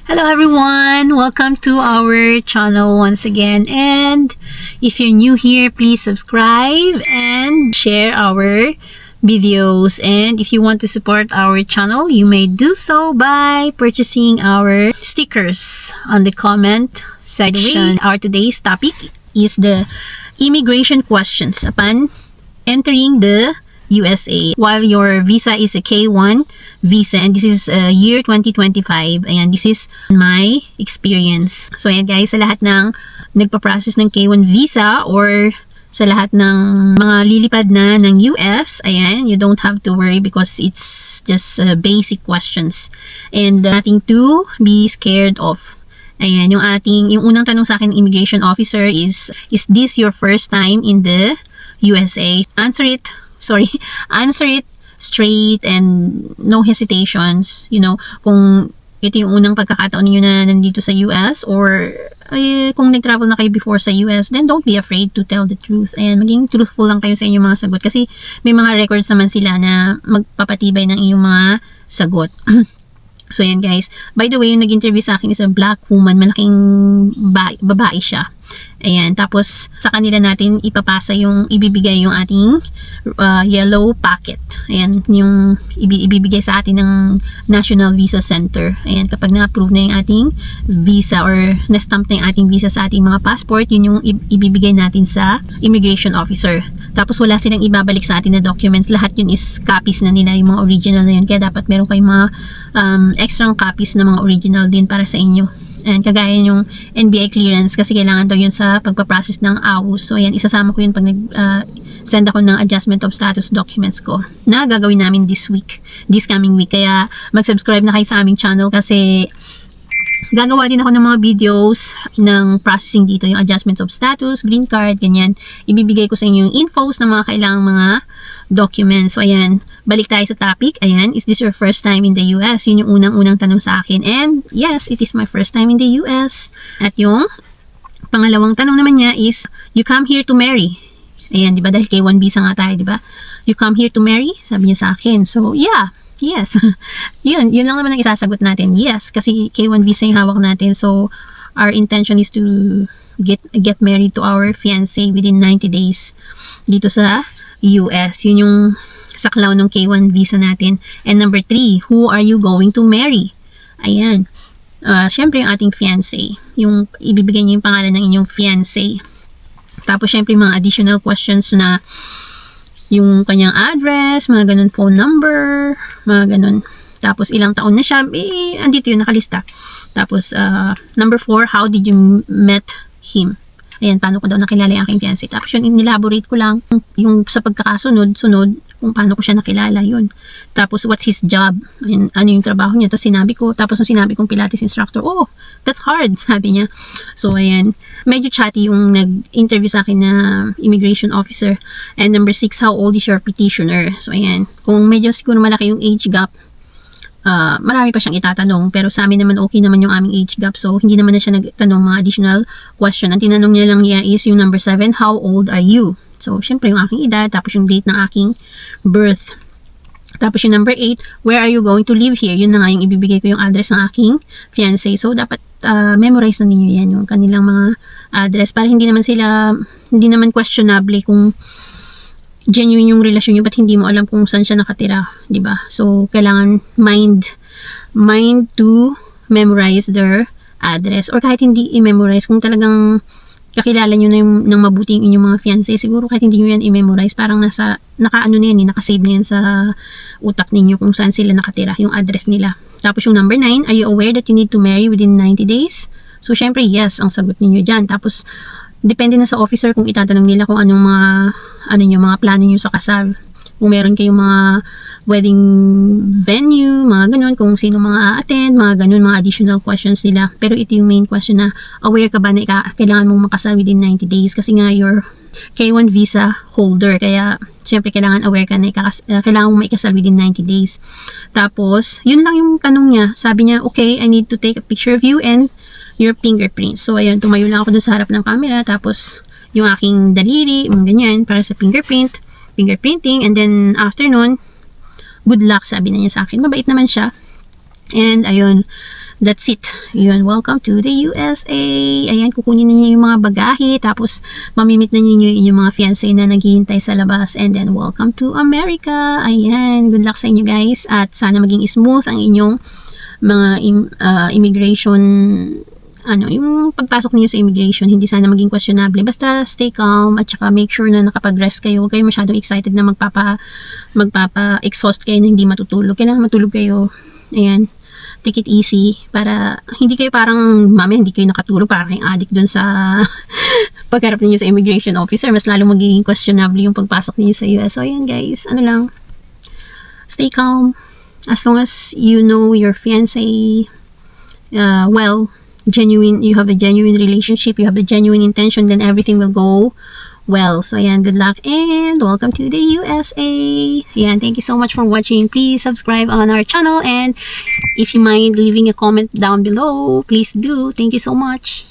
Hello everyone! Welcome to our channel once again, and if you're new here, please subscribe and share our videos. And if you want to support our channel, you may do so by purchasing our stickers on the comment section. Our today's topic is the immigration questions upon entering the USA while your visa is a K1 visa, and this is year 2025. Ayan, this is my experience. So ayan guys, sa lahat ng nagpa-process ng K1 visa or sa lahat ng mga lilipad na ng US, ayan, you don't have to worry because it's just basic questions and nothing to be scared of. Ayan, yung unang tanong sa akin immigration officer is this your first time in the USA? Answer it straight and no hesitations. You know, kung ito yung unang pagkakataon niyo na nandito sa US, or kung nag-travel na kayo before sa US, then don't be afraid to tell the truth. And maging truthful lang kayo sa inyong mga sagot kasi may mga records naman sila na magpapatibay ng inyong mga sagot. So yan guys, by the way, yung nag-interview sa akin is a black woman, malaking babae siya. Ayan, tapos sa kanila natin ipapasa yung ibibigay yung ating yellow packet. Ayan, yung ibibigay sa atin ng National Visa Center. Ayan, kapag na-approve na yung ating visa or na-stamp na yung ating visa sa ating mga passport, yun yung ibibigay natin sa immigration officer. Tapos wala silang ibabalik sa atin na documents. Lahat yun is copies na nila, yung mga original na yun. Kaya dapat meron kayong mga extra copies na mga original din para sa inyo. And kagaya yung NBI clearance kasi kailangan daw yun sa pagpaprocess ng AWUS. So ayan, isasama ko yun pag send ako ng adjustment of status documents ko na gagawin namin this coming week. Kaya mag-subscribe na kayo sa aming channel kasi gagawa din ako ng mga videos ng processing dito, yung adjustments of status, green card, ganyan. Ibibigay ko sa inyo yung infos ng mga kailangang mga documents. So ayan, balik tayo sa topic. Ayan, is this your first time in the US? Yun yung unang-unang tanong sa akin. And yes, it is my first time in the US. At yung pangalawang tanong naman niya is, you come here to marry. Ayan, di ba? Dahil K1 visa nga tayo, di ba? You come here to marry? Sabi niya sa akin. So yeah, yes. yun lang naman ang isasagot natin. Yes, kasi K1 visa yung hawak natin. So our intention is to get married to our fiancé within 90 days dito sa US. Yun yung saklaw ng K1 visa natin. And number 3, who are you going to marry? Ayan. Syempre yung ating fiancé. Yung ibibigay niyo yung pangalan ng inyong fiancé. Tapos syempre mga additional questions na yung kanyang address, mga ganun, phone number, mga ganun. Tapos ilang taon na siya, andito yun, nakalista. Tapos number 4, how did you met him? Ayan, paano ko daw nakilala yung aking fiancé. Tapos yun, inelaborate ko lang yung sa pagkakasunod, kung paano ko siya nakilala, yun. Tapos what's his job? Ayan, ano yung trabaho niya? Tapos sinabi ko, tapos nung sinabi kong Pilates instructor, oh, that's hard, sabi niya. So ayan, medyo chatty yung nag-interview sa akin na immigration officer. And number 6, how old is your petitioner? So ayan, kung medyo siguro malaki yung age gap, marami pa siyang itatanong, pero sa amin naman okay naman yung aming age gap, so hindi naman na siya nagtanong mga additional question. Ang tinanong niya lang niya is yung number 7, how old are you? So syempre yung aking edad, tapos yung date ng aking birth. Tapos yung number 8, where are you going to live here? Yun na nga yung ibibigay ko yung address ng aking fiancé. So dapat memorize na ninyo yan, yung kanilang mga address, para hindi naman questionable kung genuine yung relasyon nyo, ba't hindi mo alam kung saan siya nakatira, di ba? So, kailangan mind to memorize their address. Or kahit hindi i-memorize, kung talagang kakilala nyo na yung ng mabuti yung inyong mga fiancé, siguro kahit hindi nyo yan i-memorize, parang naka-ano na yan, nakasave na yan sa utak ninyo kung saan sila nakatira, yung address nila. Tapos yung number 9, are you aware that you need to marry within 90 days? So, syempre, yes, ang sagot ninyo dyan. Tapos, depende na sa officer kung itatanong nila kung anong mga plano nyo sa kasal. Kung meron kayong mga wedding venue, mga ganun, kung sino mga attend, mga ganun, mga additional questions nila. Pero ito yung main question na, aware ka ba na kailangan mong makasal within 90 days? Kasi nga, you're K1 visa holder. Kaya, syempre, kailangan aware ka na kailangan mong maikasal within 90 days. Tapos, yun lang yung tanong niya. Sabi niya, okay, I need to take a picture of you and your fingerprints. So, ayun, tumayo lang ako doon sa harap ng camera. Tapos, yung aking daliri, mga ganyan, para sa fingerprinting. And then, after nun, good luck, sabi na niya sa akin. Mabait naman siya. And, ayun, that's it. Yun, welcome to the USA. Ayan, kukunin ninyo yung mga bagahe, tapos mamimit na ninyo yung mga fiancé na naghihintay sa labas, and then welcome to America. Ayan, good luck sa inyo guys, at sana maging smooth ang inyong mga immigration, yung pagpasok niyo sa immigration, hindi sana maging questionable. Basta stay calm, at saka make sure na nakapag-rest kayo. Huwag kayo masyadong excited na magpapa-exhaust kayo na hindi matutulog. Kailangan matulog kayo. Ayan, take it easy para hindi kayo parang hindi kayo nakatulog, parang kayong addict dun sa pagharap niyo sa immigration officer. Mas lalo magiging questionable yung pagpasok niyo sa US. So ayan guys, stay calm. As long as you know your fiancé genuine, you have a genuine relationship, you have a genuine intention, then everything will go well. So ayan, good luck and welcome to the USA. Ayan, thank you so much for watching. Please subscribe on our channel, and if you mind leaving a comment down below, please do. Thank you so much.